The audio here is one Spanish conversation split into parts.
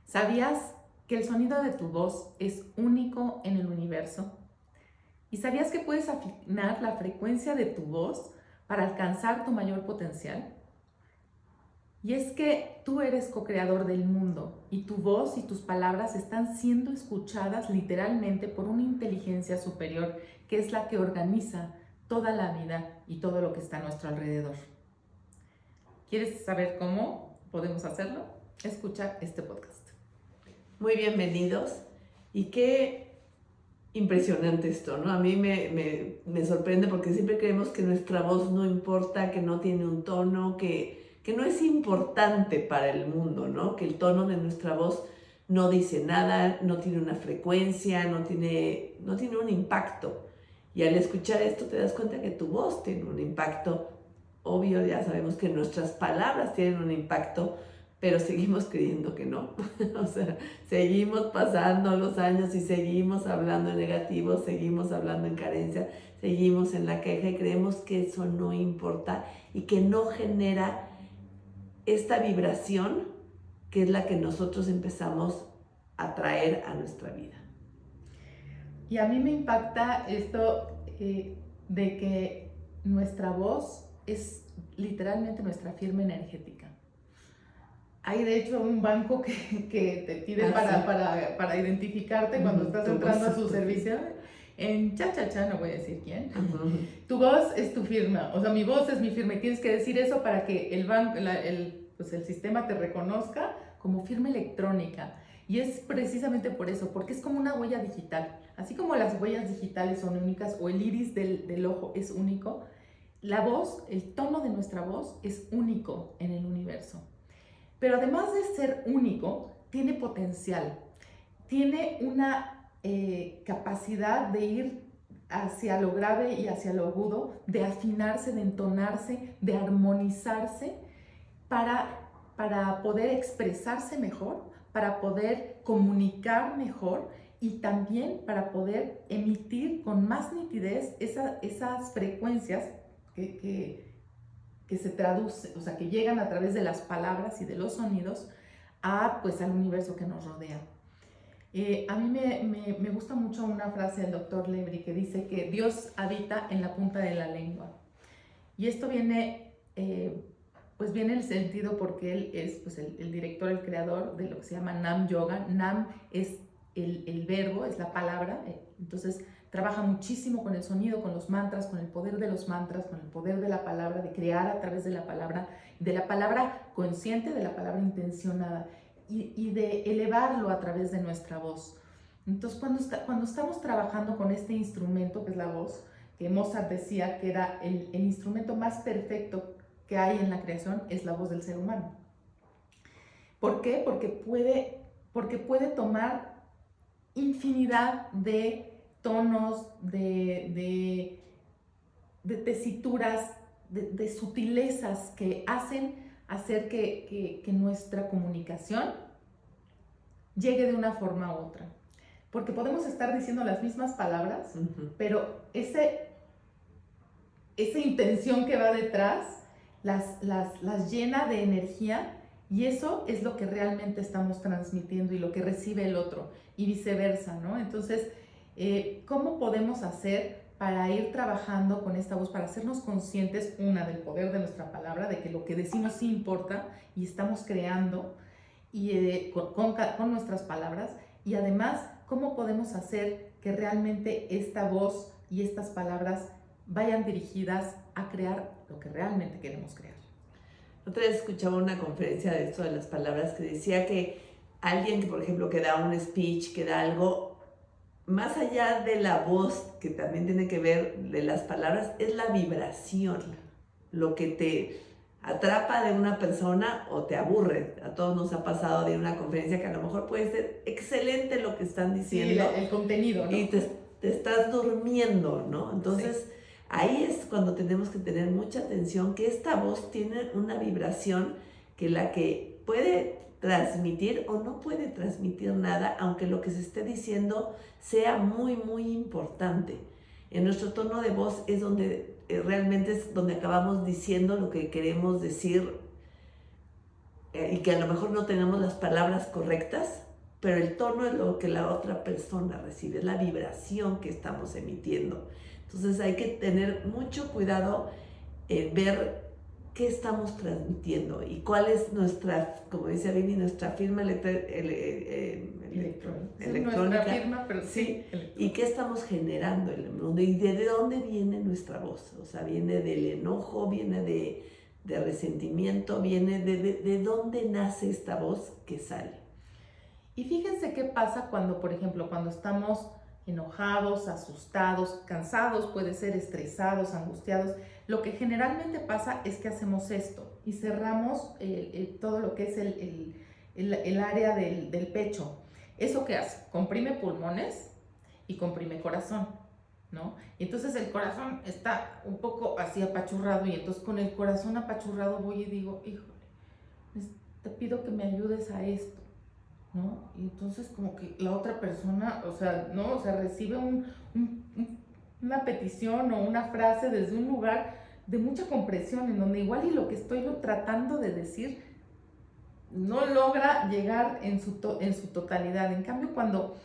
¿Sabías que el sonido de tu voz es único en el universo? ¿Y sabías que puedes afinar la frecuencia de tu voz para alcanzar tu mayor potencial? Y es que tú eres co-creador del mundo y tu voz y tus palabras están siendo escuchadas literalmente por una inteligencia superior que es la que organiza toda la vida y todo lo que está a nuestro alrededor. ¿Quieres saber cómo podemos hacerlo? Escucha este podcast. Muy bienvenidos. Y qué impresionante esto, ¿no? A mí me sorprende porque siempre creemos que nuestra voz no importa, que no tiene un tono, que no es importante para el mundo, ¿no? Que el tono de nuestra voz no dice nada, no tiene una frecuencia, no tiene un impacto. Y al escuchar esto te das cuenta que tu voz tiene un impacto. Obvio, ya sabemos que nuestras palabras tienen un impacto, pero seguimos creyendo que no. O sea, seguimos pasando los años y seguimos hablando en negativo, seguimos hablando en carencia, seguimos en la queja y creemos que eso no importa y que no genera esta vibración que es la que nosotros empezamos a traer a nuestra vida. Y a mí me impacta esto de que nuestra voz es literalmente nuestra firma energética. Hay de hecho un banco que te pide para identificarte cuando estás entrando a su servicio. En cha-cha-cha, no voy a decir quién. Tu voz es tu firma, o sea, mi voz es mi firma y tienes que decir eso para que el banco, el sistema te reconozca como firma electrónica. Y es precisamente por eso, porque es como una huella digital. Así como las huellas digitales son únicas o el iris del ojo es único, la voz, el tono de nuestra voz es único en el universo. Pero además de ser único, tiene potencial, tiene una capacidad de ir hacia lo grave y hacia lo agudo, de afinarse, de entonarse, de armonizarse para poder expresarse mejor, para poder comunicar mejor y también para poder emitir con más nitidez esas frecuencias que se traducen, o sea, que llegan a través de las palabras y de los sonidos pues, al universo que nos rodea. A mí me gusta mucho una frase del Dr. Lebri que dice que Dios habita en la punta de la lengua. Y esto viene en el sentido porque él es pues, el director, el creador de lo que se llama Nam Yoga. Nam es el verbo, es la palabra. Entonces trabaja muchísimo con el sonido, con los mantras, con el poder de los mantras, con el poder de la palabra, de crear a través de la palabra consciente, de la palabra intencionada y de elevarlo a través de nuestra voz. Entonces cuando estamos trabajando con este instrumento que es la voz, que Mozart decía que era el instrumento más perfecto que hay en la creación, es la voz del ser humano. ¿Por qué? Porque puede tomar infinidad de tonos, de tesituras, de sutilezas que hacen hacer que nuestra comunicación llegue de una forma u otra. Porque podemos estar diciendo las mismas palabras, pero esa intención que va detrás las llena de energía y eso es lo que realmente estamos transmitiendo y lo que recibe el otro y viceversa, ¿no? Entonces, ¿cómo podemos hacer para ir trabajando con esta voz, para hacernos conscientes, del poder de nuestra palabra, de que lo que decimos sí importa y estamos creando y, con nuestras palabras? Y además, ¿cómo podemos hacer que realmente esta voz y estas palabras vayan dirigidas a crear lo que realmente queremos crear? Otra vez escuchaba una conferencia de esto de las palabras que decía que alguien que, por ejemplo, que da un speech, que da algo, más allá de la voz, que también tiene que ver de las palabras, es la vibración, lo que te atrapa de una persona o te aburre. A todos nos ha pasado de una conferencia que a lo mejor puede ser excelente lo que están diciendo. Sí, el contenido, ¿no? Y te estás durmiendo, ¿no? Entonces, sí, ahí es cuando tenemos que tener mucha atención, que esta voz tiene una vibración que la que puede transmitir o no puede transmitir nada, aunque lo que se esté diciendo sea muy, muy importante. En nuestro tono de voz es donde realmente es donde acabamos diciendo lo que queremos decir y que a lo mejor no tenemos las palabras correctas, pero el tono es lo que la otra persona recibe, es la vibración que estamos emitiendo. Entonces hay que tener mucho cuidado en ver qué estamos transmitiendo y cuál es nuestra, como dice Vini, nuestra firma electrónica. Nuestra firma, pero sí, y qué estamos generando en el mundo y de dónde viene nuestra voz. O sea, viene del enojo, viene de resentimiento, viene de dónde nace esta voz que sale. Y fíjense qué pasa cuando, por ejemplo, cuando estamos enojados, asustados, cansados, puede ser estresados, angustiados. Lo que generalmente pasa es que hacemos esto y cerramos todo lo que es el área del pecho. ¿Eso qué hace? Comprime pulmones y comprime corazón, ¿no? Y entonces el corazón está un poco así apachurrado y entonces con el corazón apachurrado voy y digo, híjole, te pido que me ayudes a esto, ¿no? Y entonces como que la otra persona, o sea, ¿no? O sea, recibe una petición o una frase desde un lugar de mucha compresión, en donde igual y lo que estoy tratando de decir no logra llegar en su totalidad. En cambio, cuando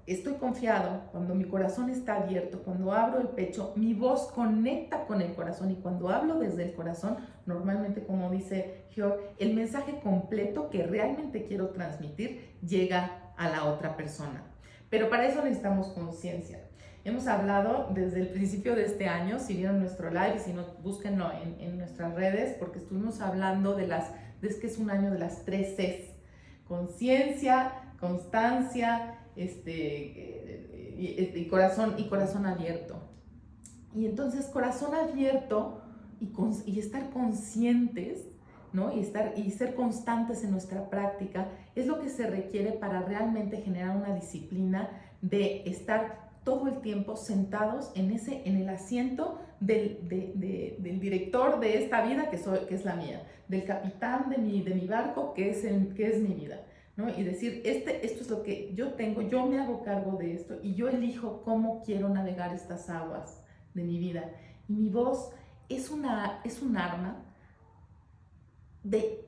estoy confiado, cuando mi corazón está abierto, cuando abro el pecho, mi voz conecta con el corazón, y cuando hablo desde el corazón, normalmente, como dice Georg, el mensaje completo que realmente quiero transmitir llega a la otra persona. Pero para eso necesitamos conciencia. Hemos hablado desde el principio de este año, si vieron nuestro live, y si no, búsquenlo en nuestras redes, porque estuvimos hablando de que es un año de las 3 Cs: conciencia, constancia, y corazón abierto. Y entonces corazón abierto y estar conscientes, ¿no? y ser constantes en nuestra práctica es lo que se requiere para realmente generar una disciplina de estar todo el tiempo sentados en el asiento del director de esta vida que es la mía, del capitán de mi barco que es mi vida, ¿no? Y decir, esto es lo que yo tengo, yo me hago cargo de esto y yo elijo cómo quiero navegar estas aguas de mi vida. Y mi voz es un arma de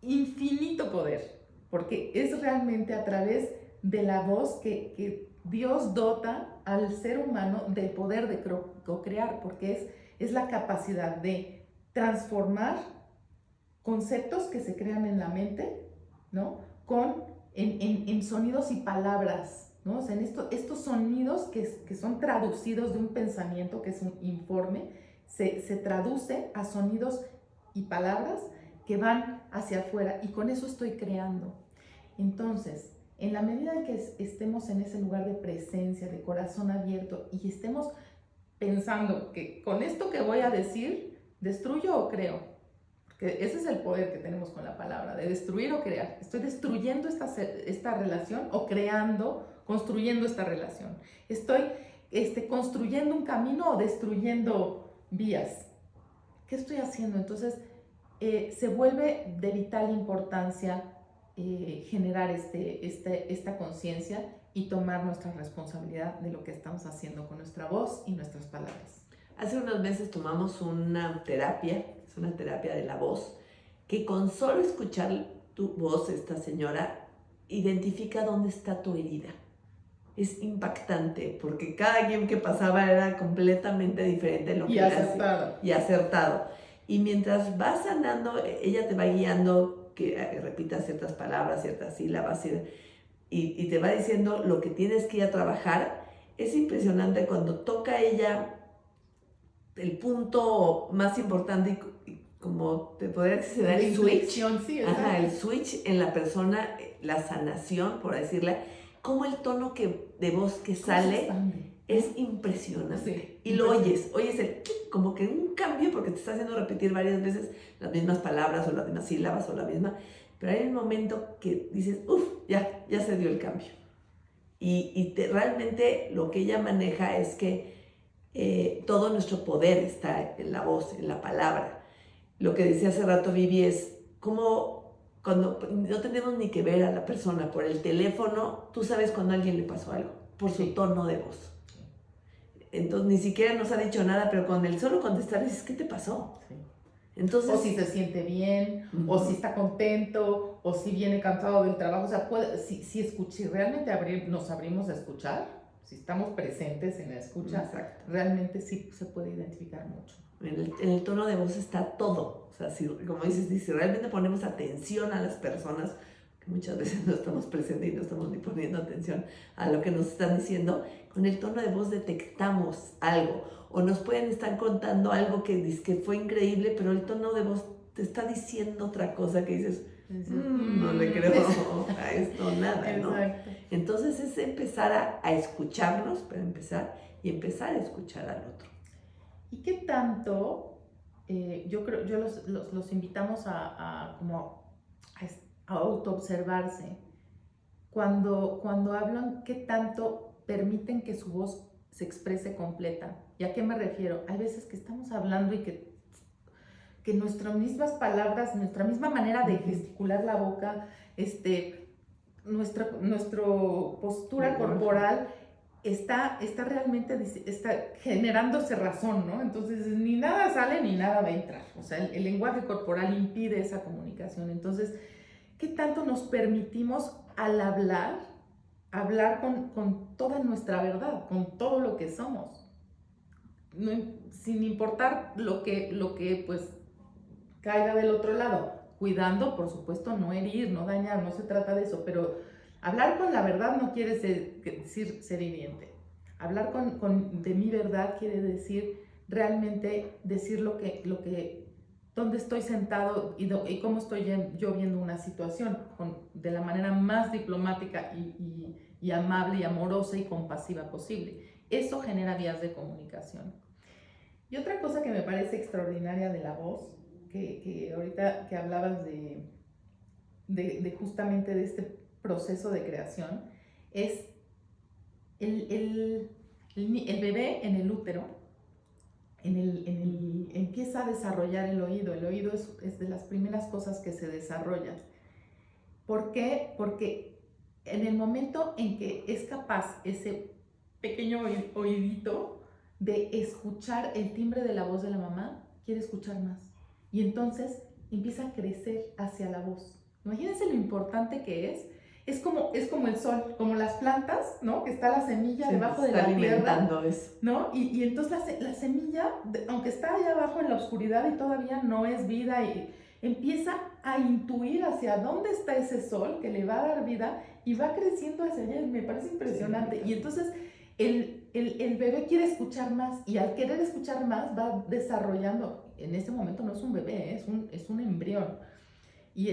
infinito poder, porque es realmente a través de la voz que Dios dota al ser humano del poder de co-crear, porque es la capacidad de transformar conceptos que se crean en la mente, ¿no? En sonidos y palabras, ¿no? O sea, en estos sonidos que son traducidos de un pensamiento, que es un informe, se traduce a sonidos y palabras que van hacia afuera, y con eso estoy creando. Entonces, en la medida en que estemos en ese lugar de presencia, de corazón abierto, y estemos pensando que con esto que voy a decir, ¿destruyo o creo? Porque ese es el poder que tenemos con la palabra, de destruir o crear. ¿Estoy destruyendo esta relación o construyendo esta relación? ¿Estoy construyendo un camino o destruyendo vías? ¿Qué estoy haciendo? Entonces, se vuelve de vital importancia generar esta conciencia y tomar nuestra responsabilidad de lo que estamos haciendo con nuestra voz y nuestras palabras. Hace unos meses tomamos una terapia, es una terapia de la voz, que con solo escuchar tu voz, esta señora identifica dónde está tu herida. Es impactante, porque cada quien que pasaba era completamente diferente lo que acertado. Y acertado. Y mientras vas sanando, ella te va guiando, que repitas ciertas palabras, ciertas sílabas, y te va diciendo lo que tienes que ir a trabajar. Es impresionante cuando toca ella el punto más importante, y como te podría decir, el switch. Sí, el switch en la persona, la sanación, por decirle, como el tono de voz que sale es impresionante. Sí, y lo oyes como que un cambio, porque te está haciendo repetir varias veces las mismas palabras o las mismas sílabas o la misma, pero hay un momento que dices, ya se dio el cambio. Y realmente lo que ella maneja es que todo nuestro poder está en la voz, en la palabra. Lo que decía hace rato Vivi es como cuando no tenemos ni que ver a la persona por el teléfono, tú sabes cuando a alguien le pasó algo, por su tono de voz. Entonces ni siquiera nos ha dicho nada, pero con el solo contestar dices, ¿qué te pasó? Sí. Entonces, o si se siente bien, o si está contento, o si viene cansado del trabajo. O sea, si realmente nos abrimos a escuchar, si estamos presentes en la escucha, exacto, realmente sí se puede identificar mucho. en el tono de voz está todo. O sea, si, como dices, si realmente ponemos atención a las personas, que muchas veces no estamos presentes y no estamos ni poniendo atención a lo que nos están diciendo, con el tono de voz detectamos algo. O nos pueden estar contando algo que fue increíble, pero el tono de voz te está diciendo otra cosa que dices, no le creo a esto nada, ¿no? Exacto. Entonces es empezar a escucharnos, para empezar, y empezar a escuchar al otro. ¿Y qué tanto, yo los invitamos como a autoobservarse? Cuando hablan, ¿qué tanto permiten que su voz se exprese completa? ¿Y a qué me refiero? Hay veces que estamos hablando y que nuestras mismas palabras, nuestra misma manera de gesticular la boca, nuestra postura corporal está realmente generando cerrazón, ¿no? Entonces ni nada sale ni nada va a entrar. O sea, el lenguaje corporal impide esa comunicación. Entonces, ¿qué tanto nos permitimos al hablar con toda nuestra verdad, con todo lo que somos? No, sin importar lo que pues caiga del otro lado, cuidando, por supuesto, no herir, no dañar, no se trata de eso, pero hablar con la verdad no quiere decir ser hiriente. Hablar de mi verdad quiere decir realmente decir dónde estoy sentado y cómo estoy yo viendo una situación, de la manera más diplomática y amable y amorosa y compasiva posible. Eso genera vías de comunicación. Y otra cosa que me parece extraordinaria de la voz, que ahorita que hablabas justamente de este proceso de creación, es el bebé en el útero, empieza a desarrollar el oído. El oído es de las primeras cosas que se desarrollan. ¿Por qué? Porque en el momento en que es capaz ese pequeño oídito de escuchar el timbre de la voz de la mamá, quiere escuchar más. Y entonces empieza a crecer hacia la voz. Imagínense lo importante que es. Es como el sol, como las plantas, ¿no? Que está la semilla debajo de la tierra, eso, ¿no? Y entonces la semilla, aunque está allá abajo en la oscuridad y todavía no es vida, y empieza a intuir hacia dónde está ese sol que le va a dar vida y va creciendo hacia allá. Me parece impresionante. Sí, y entonces el bebé quiere escuchar más, y al querer escuchar más va desarrollando. En este momento no es un bebé, es un embrión, y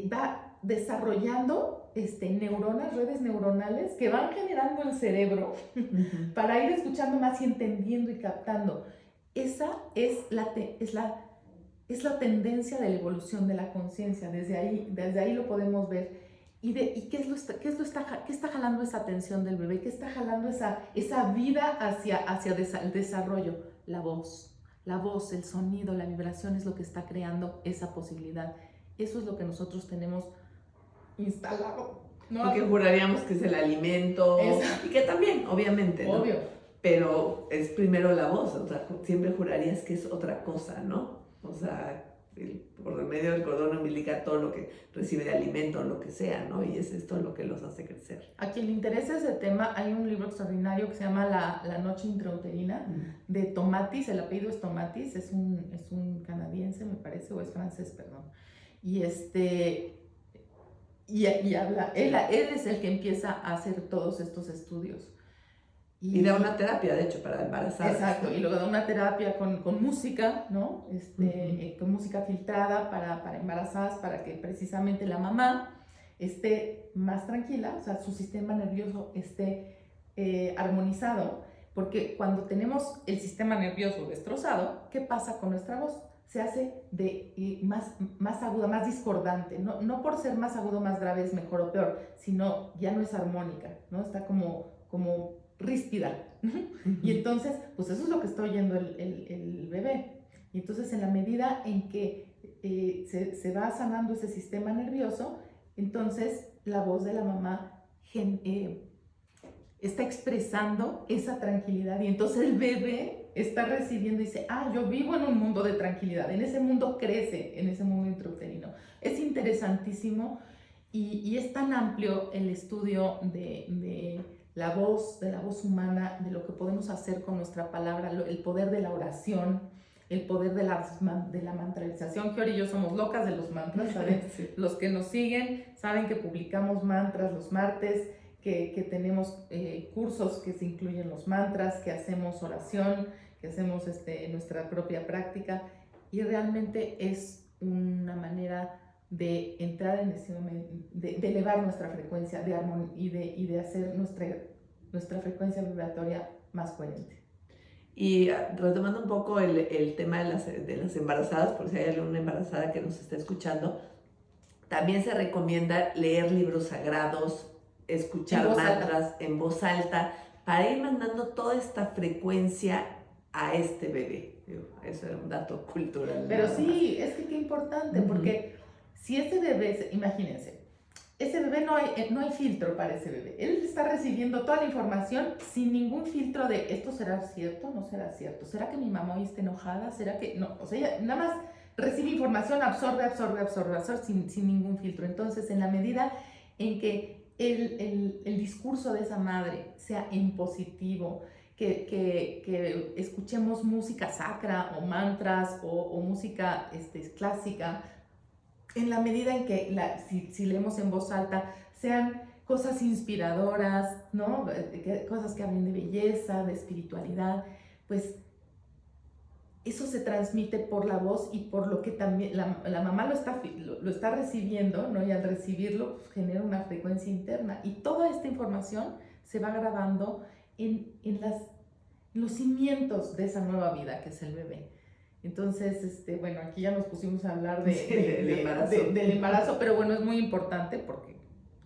va desarrollando neuronas, redes neuronales que van generando el cerebro para ir escuchando más y entendiendo y captando. Esa es la tendencia de la evolución de la conciencia. Desde ahí lo podemos ver. ¿Y qué está jalando esa atención del bebé? ¿Qué está jalando esa vida hacia el desarrollo? La voz, el sonido, la vibración es lo que está creando esa posibilidad. Eso es lo que nosotros tenemos instalado, ¿no? Porque juraríamos que es el alimento, y que también, obviamente, ¿no? Obvio. Pero es primero la voz, o sea, siempre jurarías que es otra cosa, ¿no? O sea, por el medio del cordón umbilical, todo lo que recibe de alimento, lo que sea, ¿no? Y es esto lo que los hace crecer. A quien le interesa ese tema, hay un libro extraordinario que se llama La noche intrauterina, de Tomatis. El apellido es Tomatis, es un canadiense, me parece, o es francés, perdón. Y habla, él es el que empieza a hacer todos estos estudios. Y da una terapia, de hecho, para embarazadas. Exacto, y luego da una terapia con música, ¿no? Con música filtrada para embarazadas, para que precisamente la mamá esté más tranquila, o sea, su sistema nervioso esté armonizado, porque cuando tenemos el sistema nervioso destrozado, ¿qué pasa con nuestra voz? Se hace más aguda, más discordante, no por ser más agudo, más grave es mejor o peor, sino ya no es armónica, ¿no? Está como ríspida. Y entonces, pues eso es lo que está oyendo el bebé. Y entonces, en la medida en que se va sanando ese sistema nervioso, entonces la voz de la mamá está expresando esa tranquilidad, y entonces el bebé está recibiendo y dice, yo vivo en un mundo de tranquilidad, en ese mundo crece, en ese mundo intrauterino. Es interesantísimo y es tan amplio el estudio de la voz humana, de lo que podemos hacer con nuestra palabra, el poder de la oración, el poder de la mantralización. Giori y yo somos locas de los mantras, ¿saben? Sí. Los que nos siguen saben que publicamos mantras los martes, que tenemos cursos que se incluyen los mantras, que hacemos oración, que hacemos nuestra propia práctica, y realmente es una manera de entrar en ese momento, de elevar nuestra frecuencia de armonía y de hacer nuestra frecuencia vibratoria más coherente. Y retomando un poco el tema de las embarazadas, por si hay alguna embarazada que nos está escuchando, también se recomienda leer libros sagrados, escuchar mantras en voz alta, para ir mandando toda esta frecuencia a este bebé. Eso era un dato cultural. Pero sí, es que qué importante, porque si ese bebé, imagínense, ese bebé no hay filtro para ese bebé. Él está recibiendo toda la información sin ningún filtro de esto será cierto, no será cierto. ¿Será que mi mamá hoy está enojada? ¿Será que no? O sea, ella nada más recibe información, absorbe sin ningún filtro. Entonces, en la medida en que el discurso de esa madre sea en positivo, que escuchemos música sacra o mantras o música clásica, en la medida en que si leemos en voz alta, sean cosas inspiradoras, ¿no? Cosas que hablen de belleza, de espiritualidad, pues eso se transmite por la voz y por lo que también la mamá lo está recibiendo, ¿no? Y al recibirlo pues, genera una frecuencia interna. Y toda esta información se va grabando en los cimientos de esa nueva vida que es el bebé. Entonces, bueno, aquí ya nos pusimos a hablar del embarazo, pero bueno, es muy importante porque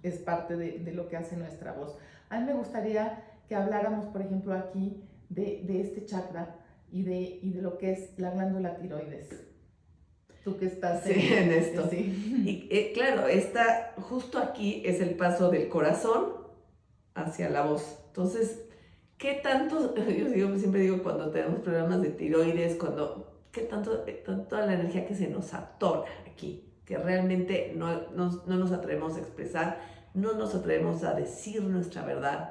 es parte de lo que hace nuestra voz. A mí me gustaría que habláramos, por ejemplo, aquí de este chakra y de lo que es la glándula tiroides. Tú que estás en esto. Sí. Y claro, justo aquí es el paso del corazón hacia la voz. Entonces, ¿qué tanto? Yo siempre digo cuando tenemos problemas de tiroides, ¿qué tanto toda la energía que se nos atora aquí? Que realmente no nos atrevemos a expresar, no nos atrevemos a decir nuestra verdad.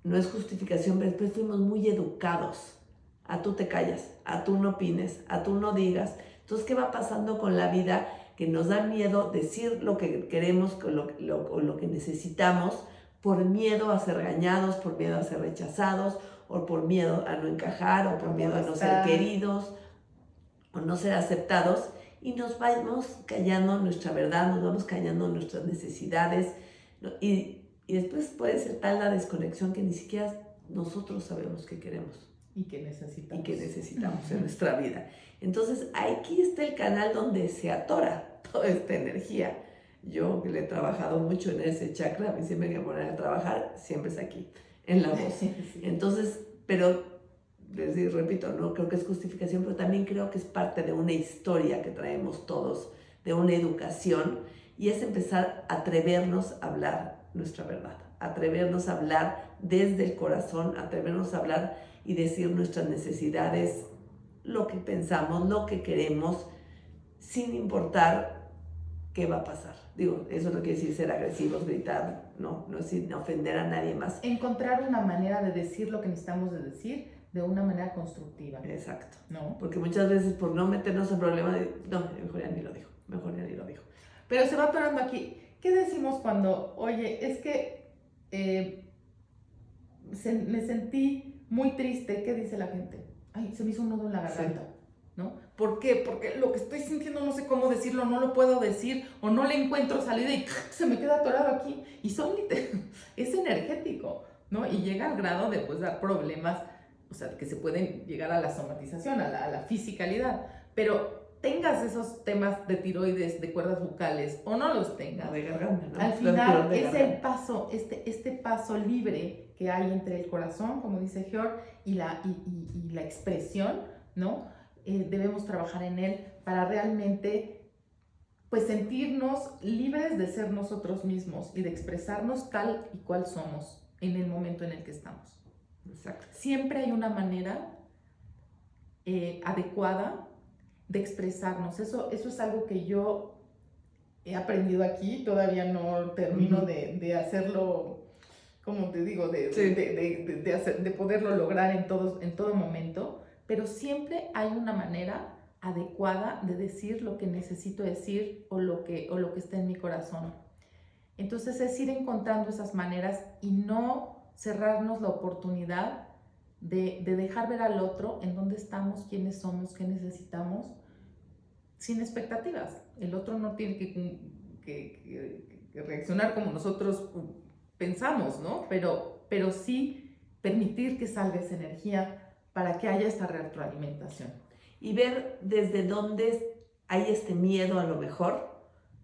No es justificación, pero después fuimos muy educados. A tú te callas, a tú no opines, a tú no digas. Entonces, ¿qué va pasando con la vida? Que nos da miedo decir lo que queremos o lo que necesitamos por miedo a ser regañados, por miedo a ser rechazados, o por miedo a no encajar, o por miedo a no ser queridos, o no ser aceptados. Y nos vamos callando nuestra verdad, nos vamos callando nuestras necesidades. Y después puede ser tal la desconexión que ni siquiera nosotros sabemos qué queremos. Y que necesitamos. Y que necesitamos en nuestra vida. Entonces, aquí está el canal donde se atora toda esta energía. Yo que le he trabajado mucho en ese chakra, a mí siempre me ponen a trabajar, siempre es aquí, en la voz. Sí. Entonces, pero, repito, no creo que es justificación, pero también creo que es parte de una historia que traemos todos, de una educación, y es empezar a atrevernos a hablar nuestra verdad, atrevernos a hablar desde el corazón, atrevernos a hablar y decir nuestras necesidades, lo que pensamos, lo que queremos, sin importar qué va a pasar. Digo, eso no quiere decir ser agresivos, gritar, no es decir ofender a nadie más. Encontrar una manera de decir lo que necesitamos de decir de una manera constructiva. Exacto. ¿No? Porque muchas veces por no meternos en problemas, mejor ya ni lo dijo. Pero se va atorando aquí. ¿Qué decimos cuando, oye, es que me sentí muy triste? ¿Qué dice la gente? Ay, se me hizo un nudo en la garganta. Sí. ¿No? ¿Por qué? Porque lo que estoy sintiendo no sé cómo decirlo, no lo puedo decir, o no le encuentro salida y se me queda atorado aquí. Y es energético, ¿no? Y llega al grado de pues, dar problemas, o sea, que se pueden llegar a la somatización, a la fisicalidad. Pero tengas esos temas de tiroides, de cuerdas bucales, o no los tengas, de garganta, ¿no? Al final es el paso, este paso libre que hay entre el corazón, como dice Georg, y la expresión, ¿no? Debemos trabajar en él para realmente pues sentirnos libres de ser nosotros mismos y de expresarnos tal y cual somos en el momento en el que estamos. Exacto. Siempre hay una manera adecuada de expresarnos. Eso es algo que yo he aprendido aquí, todavía no termino de hacerlo, como te digo, de poderlo lograr en todo momento, pero siempre hay una manera adecuada de decir lo que necesito decir o lo que está en mi corazón. Entonces es ir encontrando esas maneras y no cerrarnos la oportunidad de dejar ver al otro en dónde estamos, quiénes somos, qué necesitamos, sin expectativas. El otro no tiene que reaccionar como nosotros pensamos, ¿no? Pero sí permitir que salga esa energía para que haya esta retroalimentación. Y ver desde dónde hay este miedo a lo mejor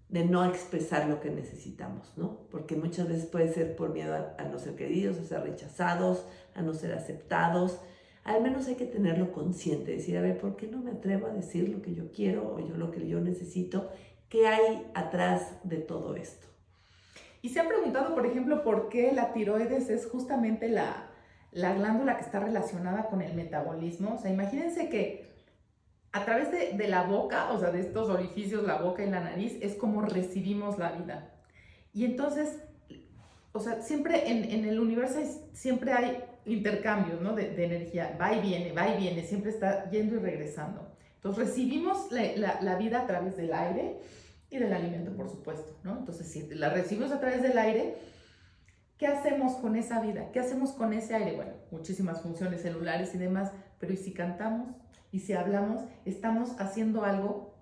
de no expresar lo que necesitamos, ¿no? Porque muchas veces puede ser por miedo a no ser queridos, a ser rechazados, a no ser aceptados. Al menos hay que tenerlo consciente, decir, a ver, ¿por qué no me atrevo a decir lo que yo quiero o lo que yo necesito? ¿Qué hay atrás de todo esto? Y se han preguntado, por ejemplo, por qué la tiroides es justamente la glándula que está relacionada con el metabolismo. O sea, imagínense que a través de la boca, o sea, de estos orificios, la boca y la nariz, es como recibimos la vida. Y entonces, o sea, siempre en el universo siempre hay intercambios, ¿no? de energía, va y viene, siempre está yendo y regresando. Entonces recibimos la vida a través del aire y del alimento, por supuesto, ¿no? Entonces, si la recibimos a través del aire, ¿qué hacemos con esa vida? ¿Qué hacemos con ese aire? Bueno, muchísimas funciones celulares y demás, pero ¿y si cantamos? ¿Y si hablamos? Estamos haciendo algo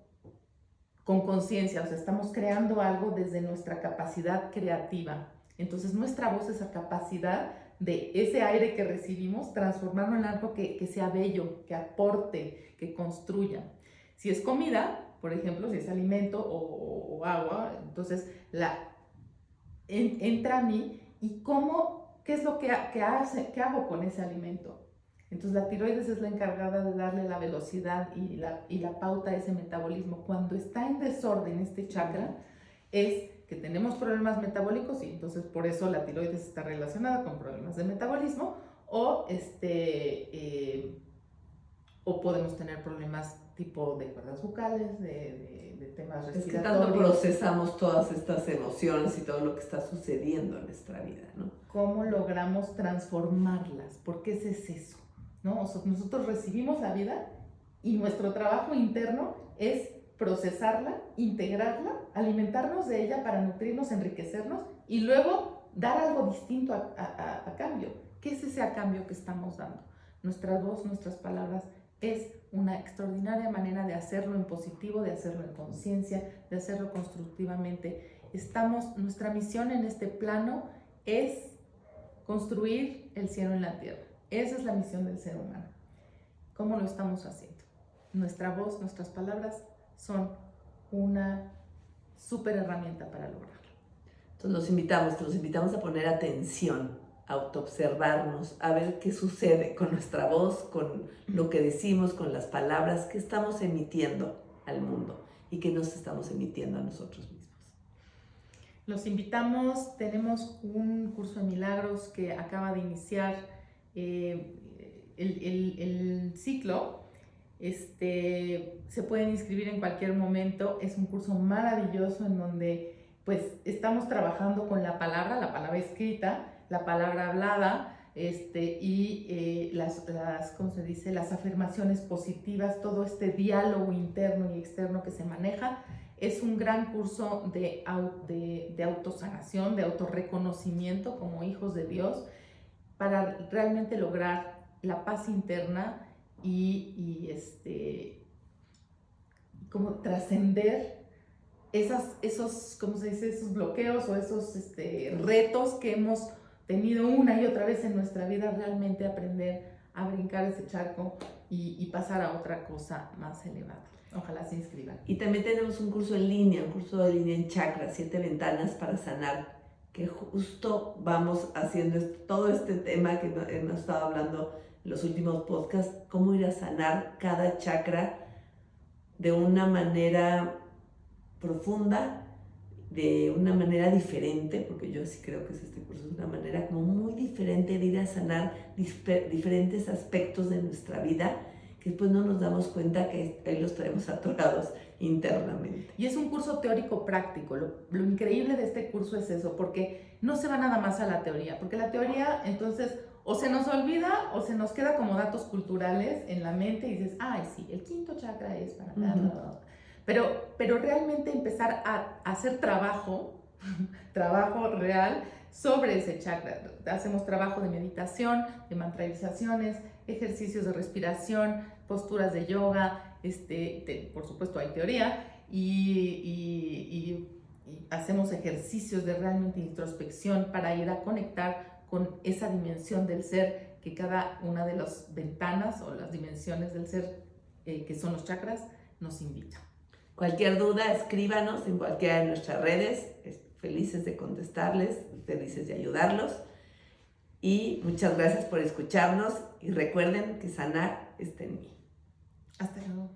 con conciencia, o sea, estamos creando algo desde nuestra capacidad creativa. Entonces, nuestra voz, esa capacidad de ese aire que recibimos, transformarlo en algo que sea bello, que aporte, que construya. Si es comida, por ejemplo, si es alimento o agua, entonces entra a mí y qué es lo que hago con ese alimento. Entonces la tiroides es la encargada de darle la velocidad y la pauta a ese metabolismo. Cuando está en desorden este chakra, es que tenemos problemas metabólicos y entonces por eso la tiroides está relacionada con problemas de metabolismo o podemos tener problemas tipo de cuerdas vocales, de temas respiratorios. Es que tanto procesamos todas estas emociones y todo lo que está sucediendo en nuestra vida, ¿no? ¿Cómo logramos transformarlas? Porque ese es eso, ¿no? O sea, nosotros recibimos la vida y nuestro trabajo interno es procesarla, integrarla, alimentarnos de ella para nutrirnos, enriquecernos y luego dar algo distinto a cambio. ¿Qué es ese a cambio que estamos dando? Nuestra voz, nuestras palabras, es una extraordinaria manera de hacerlo en positivo, de hacerlo en conciencia, de hacerlo constructivamente. Nuestra misión en este plano es construir el cielo en la tierra. Esa es la misión del ser humano. ¿Cómo lo estamos haciendo? Nuestra voz, nuestras palabras son una súper herramienta para lograrlo. Entonces los invitamos a poner atención, a autoobservarnos, a ver qué sucede con nuestra voz, con lo que decimos, con las palabras que estamos emitiendo al mundo y que nos estamos emitiendo a nosotros mismos. Los invitamos, tenemos un curso de milagros que acaba de iniciar el ciclo. Se pueden inscribir en cualquier momento. Es un curso maravilloso en donde pues estamos trabajando con la palabra escrita, la palabra hablada, y ¿cómo se dice? Las afirmaciones positivas, todo este diálogo interno y externo que se maneja. Es un gran curso de autosanación, de autorreconocimiento como hijos de Dios, para realmente lograr la paz interna y como trascender esos, ¿cómo se dice? Esos bloqueos o esos retos que hemos tenido una y otra vez en nuestra vida, realmente aprender a brincar ese charco y pasar a otra cosa más elevada. Ojalá se inscriban. Y también tenemos un curso de línea en chakras, 7 ventanas para sanar, que justo vamos haciendo todo este tema que hemos estado hablando en los últimos podcasts, cómo ir a sanar cada chakra de una manera profunda, de una manera diferente, porque yo sí creo que este curso es una manera como muy diferente de ir a sanar diferentes aspectos de nuestra vida, que después no nos damos cuenta que ahí los traemos atorados internamente. Y es un curso teórico práctico. Lo increíble de este curso es eso, porque no se va nada más a la teoría, porque la teoría entonces o se nos olvida o se nos queda como datos culturales en la mente y dices, ay, sí, el quinto chakra es para nada. Uh-huh. Pero realmente empezar a hacer trabajo real sobre ese chakra. Hacemos trabajo de meditación, de mantralizaciones, ejercicios de respiración, posturas de yoga, por supuesto hay teoría, y hacemos ejercicios de realmente introspección para ir a conectar con esa dimensión del ser que cada una de las ventanas o las dimensiones del ser, que son los chakras, nos invita. Cualquier duda, escríbanos en cualquiera de nuestras redes. Felices de contestarles, felices de ayudarlos. Y muchas gracias por escucharnos. Y recuerden que sanar está en mí. Hasta luego.